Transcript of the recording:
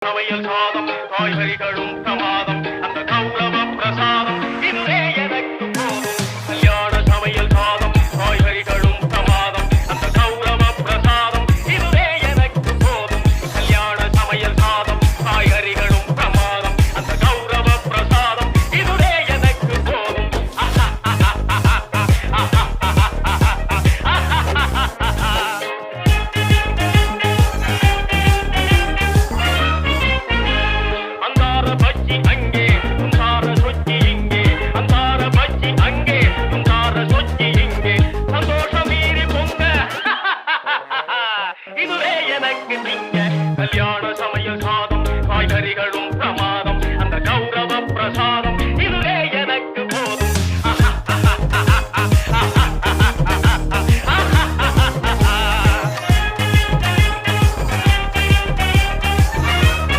சமையல் சாதம் காய்கறிகளும் பிரமாதம் அந்த கௌரவ பிரசாதம் இதுவே எனக்கு போதும் கல்யாண சமையல் சாதம் காய்கறிகளும் பிரமாதம் அந்த கௌரவ பிரசாதம் இதுவே எனக்கு போதும் கல்யாண சமையல் சாதம் காய்கறிகளும் பிரமாதம் அந்த கௌரவ பிரசாதம் இதுவே எனக்கு போதும் அந்தார பச்சி அங்கே உந்தார சொச்சி இங்கே அந்தார பச்சி அங்கே உந்தார சொச்சி இங்கே சந்தோஷம் மீறி பொங்க இதுவே எனக்கு திங்க கல்யாண சமையல் சாதம் காய்கறிகளும்